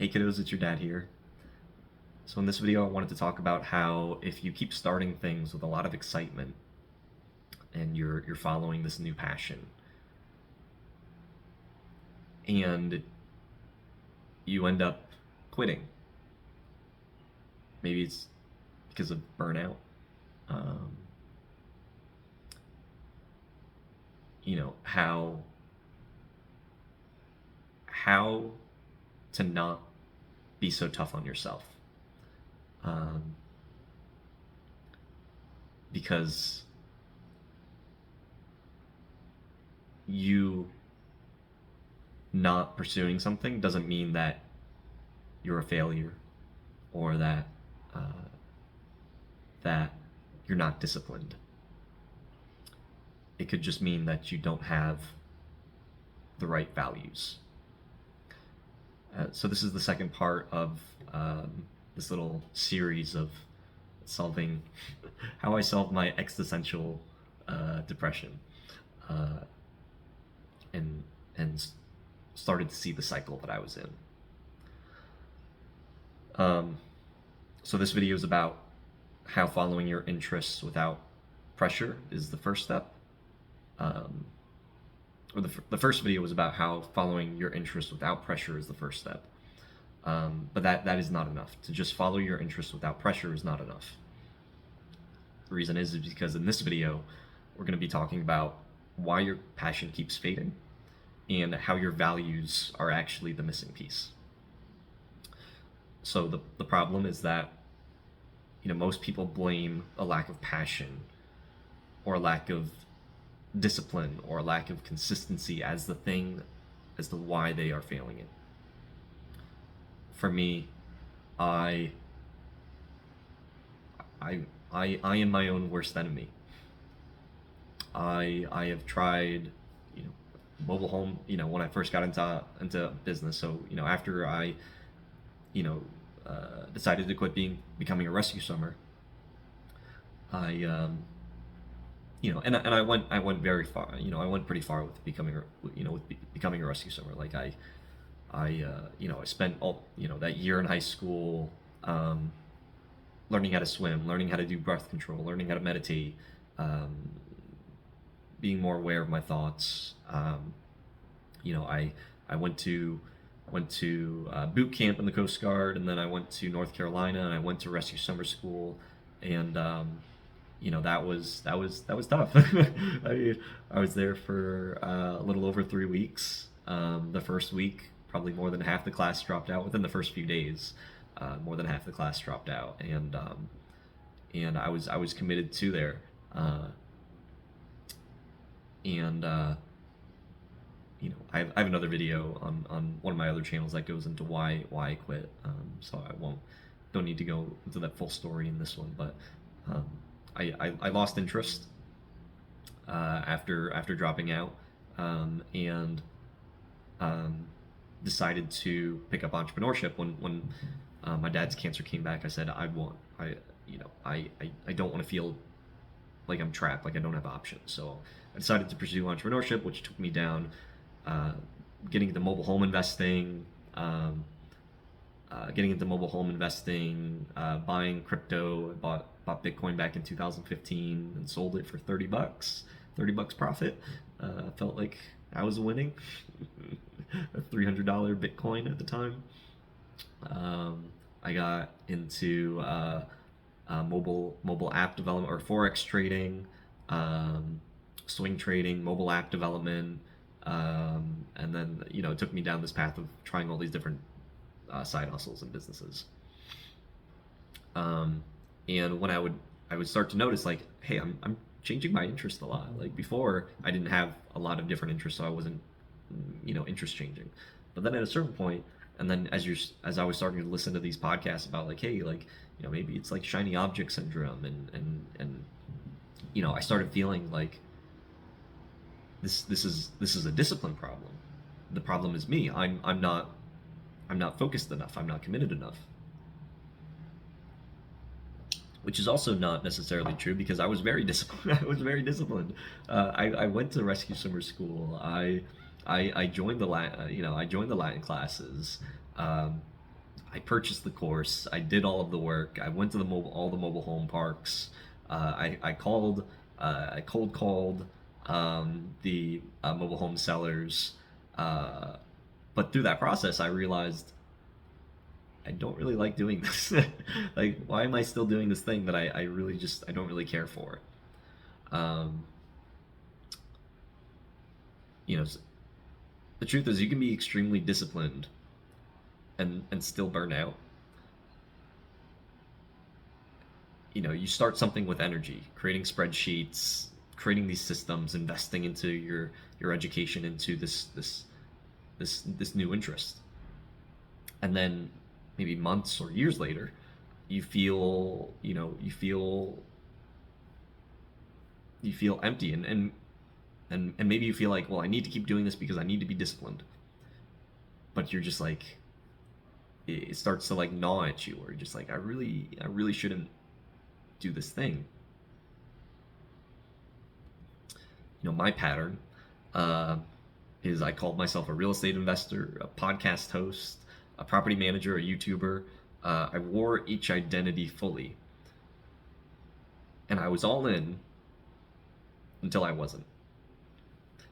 Hey kiddos, it's your dad here. So in this video I wanted to talk about how if you keep starting things with a lot of excitement and you're following this new passion and you end up quitting. Maybe it's because of burnout. Um, how to not be so tough on yourself. Um, because you not pursuing something doesn't mean that you're a failure or uh, that you're not disciplined. It could just mean that you don't have the right values. So this is the second part of this little series of solving how I solved my existential depression, uh, and started to see the cycle that I was in. So this video is about how following your interests without pressure is the first step. The first video was about how following your interests without pressure is the first step. But that is not enough. To just follow your interests without pressure is not enough. The reason is because in this video, we're going to be talking about why your passion keeps fading and how your values are actually the missing piece. So the problem is that most people blame a lack of passion or a lack of discipline or a lack of consistency as the why they are failing it. For me, I am my own worst enemy. I have tried, mobile home, when I first got into business. So, after I, decided to quit becoming a rescue swimmer, I and I went very far. I went pretty far with becoming a rescue swimmer. Like I spent all that year in high school, learning how to swim, learning how to do breath control, learning how to meditate, being more aware of my thoughts. I went to boot camp in the Coast Guard, and then I went to North Carolina, and I went to rescue summer school, and that was tough. I was there for a little over 3 weeks. The first week, probably more than half the class dropped out within the first few days. More than half the class dropped out, and I was committed to there. And I have another video on one of my other channels that goes into why I quit. So don't need to go into that full story in this one, but I lost interest after dropping out, and decided to pick up entrepreneurship when my dad's cancer came back. I said I don't want to feel like I'm trapped, like I don't have options. So I decided to pursue entrepreneurship, which took me down getting into mobile home investing, buying crypto. I bought Bitcoin back in 2015 and sold it for $30 profit. Felt like I was winning. A $300 Bitcoin at the time. I got into mobile app development or forex trading, swing trading, mobile app development, and then it took me down this path of trying all these different side hustles and businesses. And when I would start to notice, like, hey, I'm changing my interest a lot. Like before, I didn't have a lot of different interests, so I wasn't interest changing. But then at a certain point, and then as I was starting to listen to these podcasts about like, hey, like maybe it's like shiny object syndrome, and I started feeling like this is a discipline problem. The problem is me. I'm not focused enough. I'm not committed enough. Which is also not necessarily true because I was very disciplined. I was very disciplined. I went to rescue swimmer school. I joined the Latin classes. I purchased the course. I did all of the work. I went to all the mobile home parks. I called, I cold called the mobile home sellers. Uh, but through that process, I realized I don't really like doing this. Like, why am I still doing this thing that I really I don't really care for? Um, you know, the truth is, you can be extremely disciplined and still burn out. You start something with energy, creating spreadsheets, creating these systems, investing into your education, into this new interest, and then maybe months or years later, you feel empty, and maybe you feel like, well, I need to keep doing this because I need to be disciplined, but you're just like, it starts to like gnaw at you, or you're just like, I really shouldn't do this thing. My pattern uh, is I called myself a real estate investor, a podcast host, a property manager, a YouTuber. I wore each identity fully, and I was all in until I wasn't.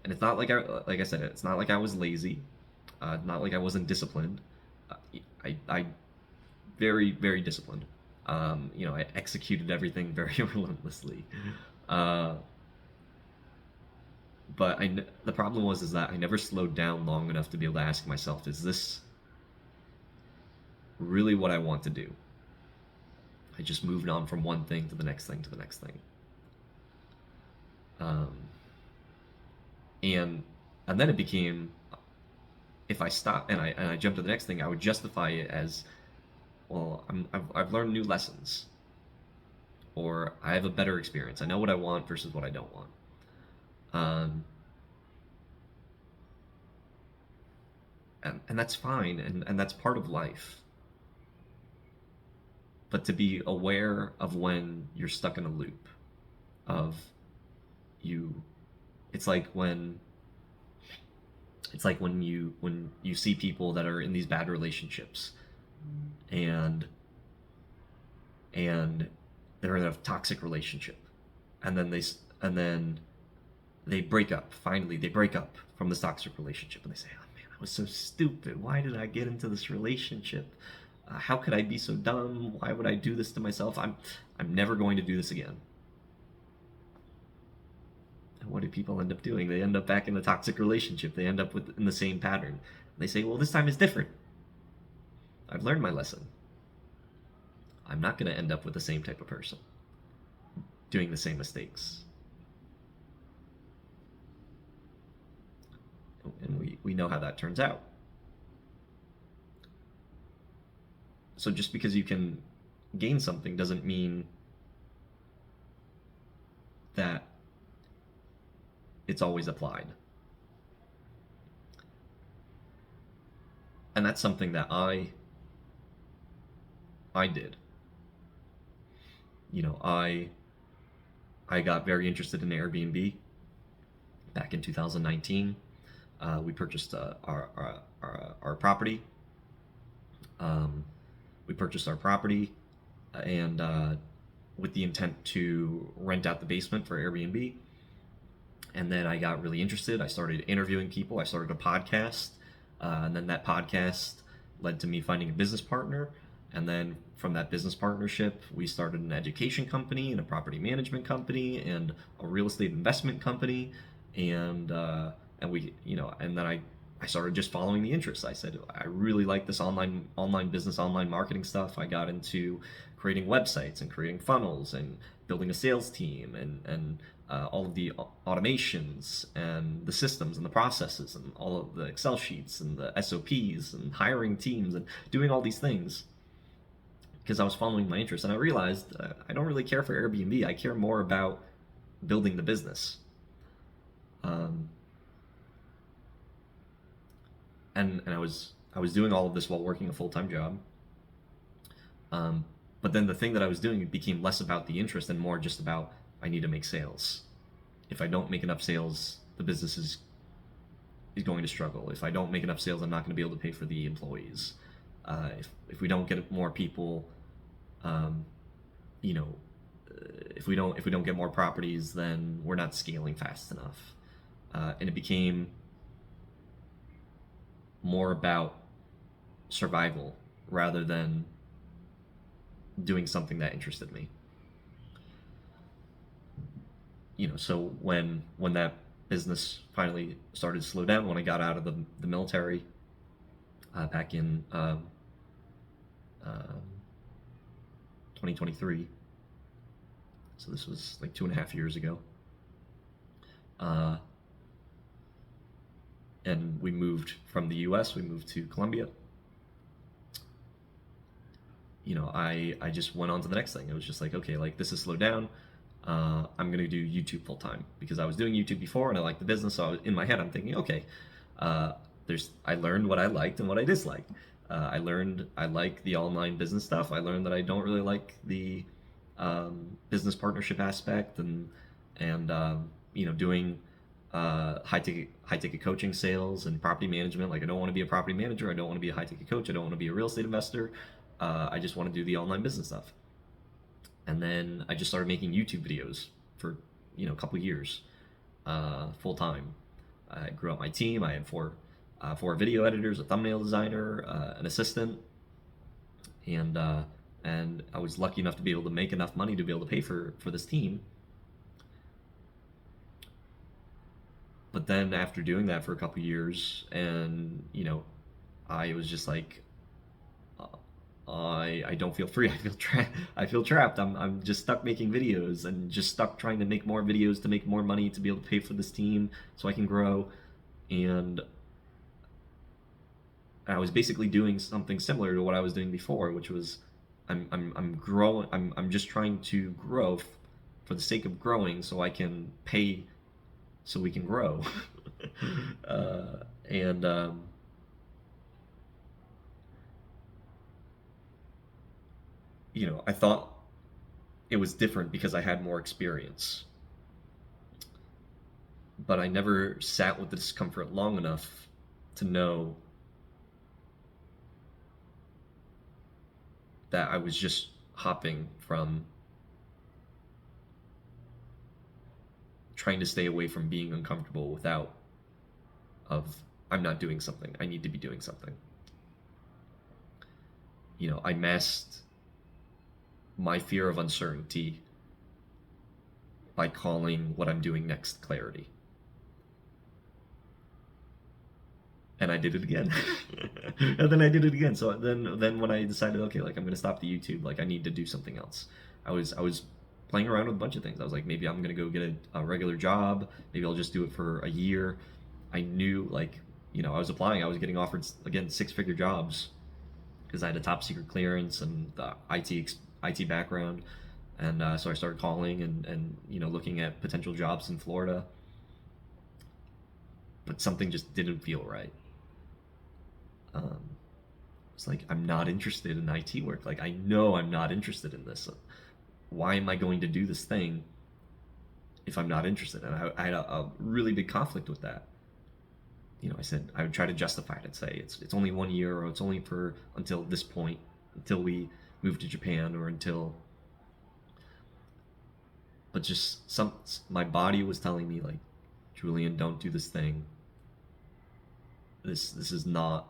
And it's not like I said, it's not like I was lazy, not like I wasn't disciplined. Uh, I very very disciplined. I executed everything very relentlessly. Uh, but the problem was is that I never slowed down long enough to be able to ask myself, is this really what I want to do? I just moved on from one thing to the next thing to the next thing. Um, and and then it became, if I stop and I jump to the next thing, I would justify it as, well, I've learned new lessons, or I have a better experience. I know what I want versus what I don't want. Um, and that's fine, and that's part of life. But to be aware of when you're stuck in a loop of you, it's like when you see people that are in these bad relationships, and and they're in a toxic relationship, and then they break up. Finally, they break up from this toxic relationship, and they say, "Oh man, I was so stupid. Why did I get into this relationship? How could I be so dumb? Why would I do this to myself? I'm never going to do this again." And what do people end up doing? They end up back in a toxic relationship. They end up in the same pattern. They say, "Well, this time is different. I've learned my lesson. I'm not going to end up with the same type of person doing the same mistakes." And we know how that turns out. So just because you can gain something doesn't mean that it's always applied. And that's something that I did. I got very interested in Airbnb back in 2019. We purchased our property. We purchased our property, and with the intent to rent out the basement for Airbnb. And then I got really interested. I started interviewing people. I started a podcast, and then that podcast led to me finding a business partner. And then from that business partnership, we started an education company and a property management company and a real estate investment company. And and then I started just following the interests. I said, I really like this online business, online marketing stuff. I got into creating websites and creating funnels and building a sales team, and all of the automations and the systems and the processes and all of the Excel sheets and the SOPs and hiring teams and doing all these things because I was following my interest. And I realized I don't really care for Airbnb. I care more about building the business. And I was doing all of this while working a full-time job. But then the thing that I was doing became less about the interest and more just about, I need to make sales. If I don't make enough sales, the business is going to struggle. If I don't make enough sales, I'm not going to be able to pay for the employees. If we don't get more people, um, you know, if we don't get more properties, then we're not scaling fast enough. And it became more about survival rather than doing something that interested me. So when that business finally started to slow down, when I got out of the military back in um 2023, so this was like 2.5 years ago, uh, and we moved from the U.S. We moved to Colombia. I just went on to the next thing. It was just like, okay, like this is slowed down. I'm gonna do YouTube full time because I was doing YouTube before and I liked the business. So in my head, I'm thinking, okay, I learned what I liked and what I disliked. I learned I like the online business stuff. I learned that I don't really like the business partnership aspect and doing high ticket coaching sales and property management. Like I don't want to be a property manager. I don't want to be a high ticket coach. I don't want to be a real estate investor. I just want to do the online business stuff. And then I just started making YouTube videos for a couple years, full time. I grew up my team. I had four video editors, a thumbnail designer, an assistant, and I was lucky enough to be able to make enough money to be able to pay for this team. But then after doing that for a couple years, and I was just like, I don't feel free. I feel trapped. I'm just stuck making videos and just stuck trying to make more videos to make more money to be able to pay for this team so I can grow. And I was basically doing something similar to what I was doing before, which was I'm growing. I'm just trying to grow for the sake of growing so I can pay so we can grow. And I thought it was different because I had more experience. But I never sat with the discomfort long enough to know that I was just hopping from trying to stay away from being uncomfortable without of I'm not doing something. I need to be doing something. I masked my fear of uncertainty by calling what I'm doing next clarity. And I did it again. And then I did it again. So then when I decided, okay, like I'm gonna stop the YouTube, like I need to do something else. I was playing around with a bunch of things. I was like, maybe I'm gonna go get a regular job. Maybe I'll just do it for a year. I knew like, I was applying. I was getting offered again 6-figure jobs because I had a top secret clearance and the IT background. And so I started calling and looking at potential jobs in Florida. But something just didn't feel right. It's like I'm not interested in IT work. Like I know I'm not interested in this. Why am I going to do this thing if I'm not interested? And I had a really big conflict with that. I said I would try to justify it. I'd say it's only 1 year, or it's only for until this point, until we move to Japan, or until. But just my body was telling me like, Julian, don't do this thing. This is not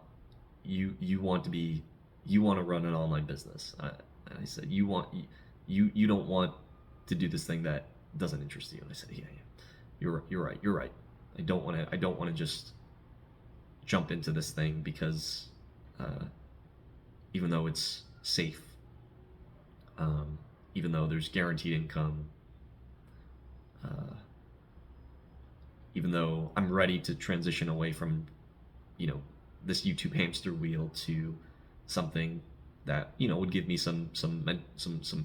you want to run an online business. And I said you don't want to do this thing that doesn't interest you. And I said yeah. You're right. I don't want to just jump into this thing because even though it's safe, even though there's guaranteed income, even though I'm ready to transition away from this YouTube hamster wheel to something that would give me some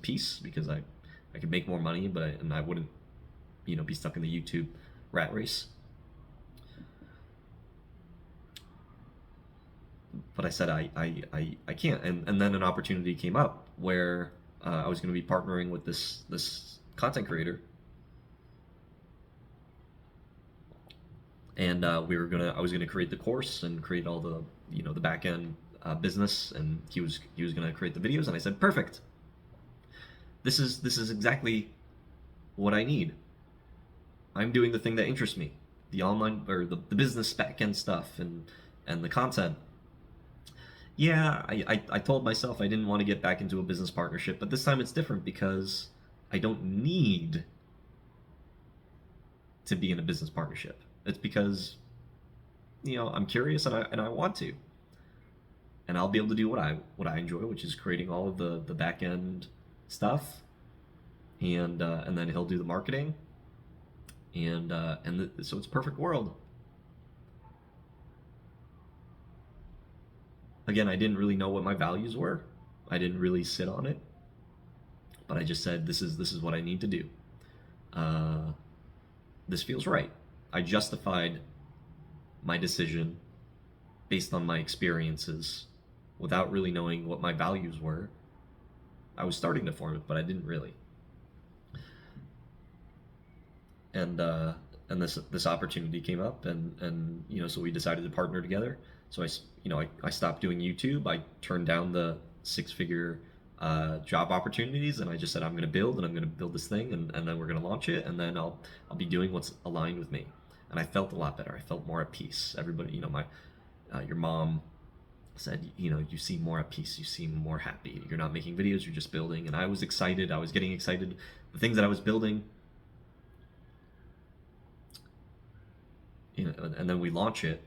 peace, because I could make more money, but I wouldn't be stuck in the YouTube rat race. But I said I can't, and then an opportunity came up where I was going to be partnering with this content creator, and I was gonna create the course and create all the the back end business, and he was going to create the videos, and I said, perfect. This is exactly what I need. I'm doing the thing that interests me, the online or the business back end stuff and the content. Yeah, I told myself I didn't want to get back into a business partnership, but this time it's different because I don't need to be in a business partnership. It's because, I'm curious and I want to. And I'll be able to do what I enjoy, which is creating all of the back end stuff, and then he'll do the marketing, so it's a perfect world. Again, I didn't really know what my values were. I didn't really sit on it, but I just said this is what I need to do. Uh, this feels right. I justified my decision based on my experiences without really knowing what my values were. I was starting to form it, but I didn't really. And this opportunity came up, and so we decided to partner together. So I stopped doing YouTube. I turned down the six-figure job opportunities, and I just said I'm going to build, and I'm going to build this thing, and then we're going to launch it, and then I'll be doing what's aligned with me. And I felt a lot better. I felt more at peace. Everybody, your mom said, you seem more at peace. You seem more happy. You're not making videos. You're just building. And I was excited. I was getting excited. The things that I was building, and then we launch it,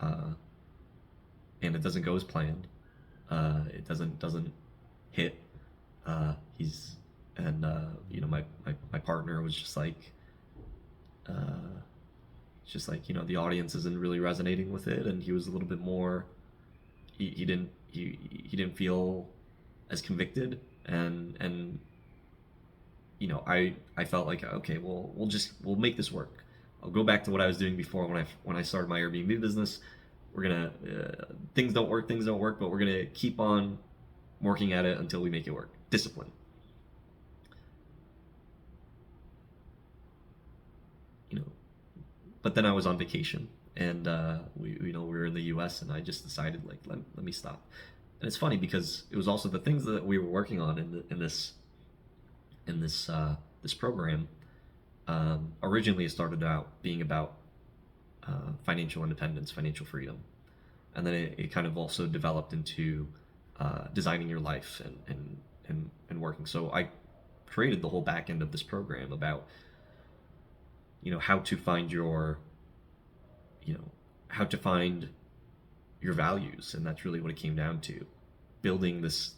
uh, and it doesn't go as planned. It doesn't hit. He's and my partner was uh, just like the audience isn't really resonating with it, and he was a little bit more. He didn't feel as convicted, and I felt like, okay, well, we'll make this work. I'll go back to what I was doing before when I started my Airbnb business. We're gonna things don't work, but we're gonna keep on working at it until we make it work. Discipline. you know. But then I was on vacation, and we were in the U.S., and I just decided, like, let me stop. And it's funny because it was also the things that we were working on in this program. Originally, it started out being about financial independence, financial freedom, and then it kind of also developed into designing your life and working. So I created the whole back end of this program about how to find you know how to find your values, and that's really what it came down to, building this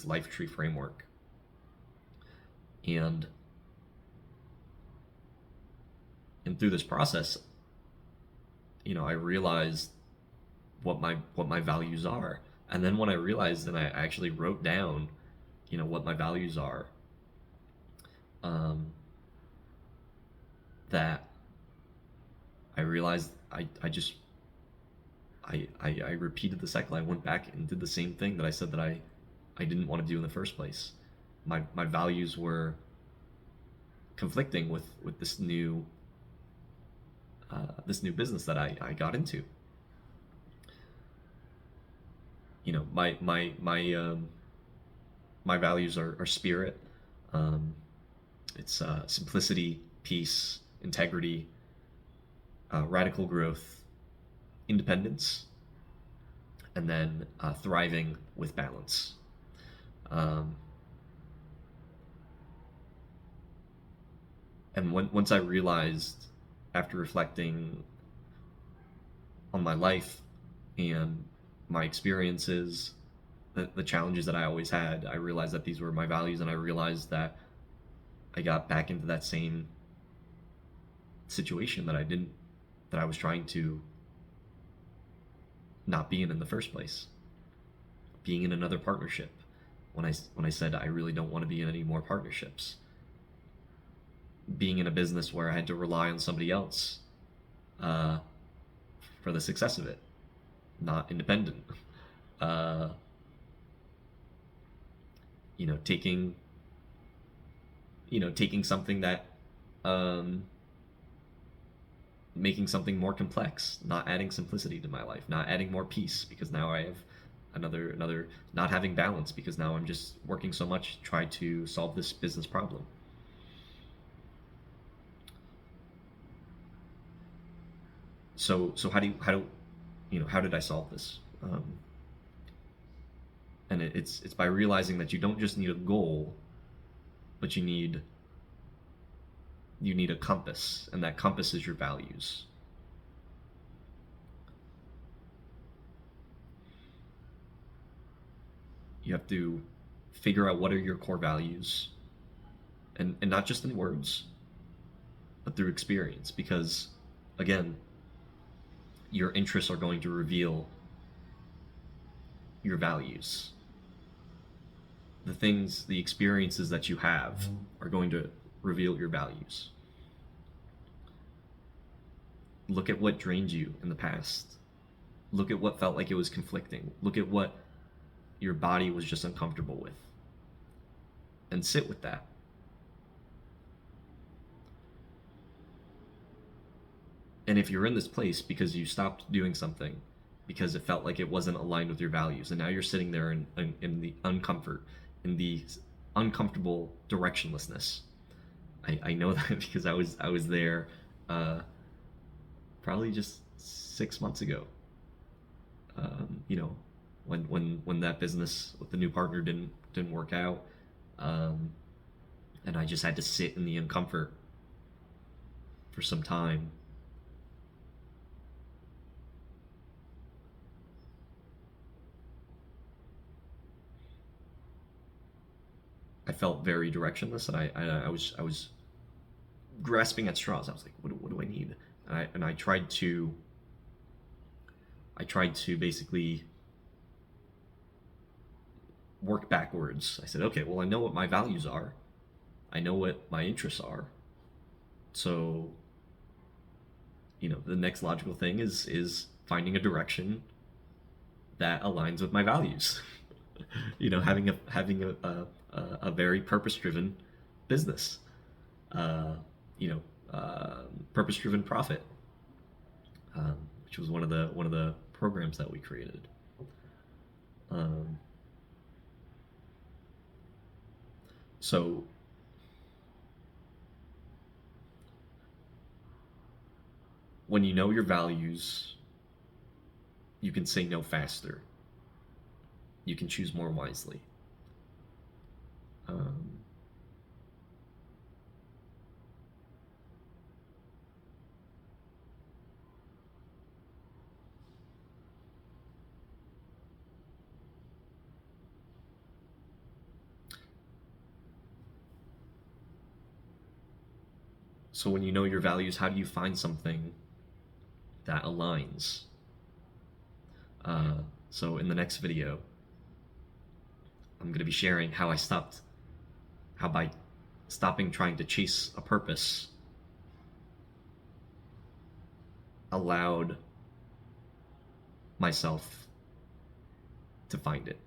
life tree framework. And and through this process, I realized what my values are. And then when I realized, and I actually wrote down what my values are, um, that I realized I repeated the cycle. I went back and did the same thing that I said that I didn't want to do in the first place. My values were conflicting with this new business that I got into. My values are spirit. Um, it's simplicity, peace, integrity, radical growth, independence, and then thriving with balance. Um, and once I realized, after reflecting on my life and my experiences, the challenges that I always had, I realized that these were my values, and I realized that I got back into that same situation that I was trying to not be in the first place. Being in another partnership, when I said I really don't want to be in any more partnerships. Being in a business where I had to rely on somebody else uh, for the success of it, not independent. Uh, taking taking something that um, making something more complex, not adding simplicity to my life, not adding more peace because now I have another not having balance because now I'm just working so much to try to solve this business problem. So how did I solve this? And it's by realizing that you don't just need a goal, but you need a compass, and that compass is your values. You have to figure out what are your core values, and not just in words, but through experience. Because, again, your interests are going to reveal your values. The experiences that you have are going to reveal your values. Look at what drained you in the past. Look at what felt like it was conflicting. Look at what your body was just uncomfortable with. And sit with that. And if you're in this place because you stopped doing something, because it felt like it wasn't aligned with your values, and now you're sitting there in the uncomfort, in the uncomfortable directionlessness. I know that because I was there probably just 6 months ago. You know, when that business with the new partner didn't work out, and I just had to sit in the uncomfort for some time. I felt very directionless, and I was grasping at straws. I was like, what do I need? And I tried to basically work backwards. I said, okay, well, I know what my values are. I know what my interests are. So, the next logical thing is finding a direction that aligns with my values. Having a very purpose driven business. Uh, Purpose driven profit, which was one of the programs that we created. Um, so when you know your values, you can say no faster. You can choose more wisely. Um, so when you know your values, how do you find something that aligns? So in the next video, I'm going to be sharing how by stopping trying to chase a purpose allowed myself to find it.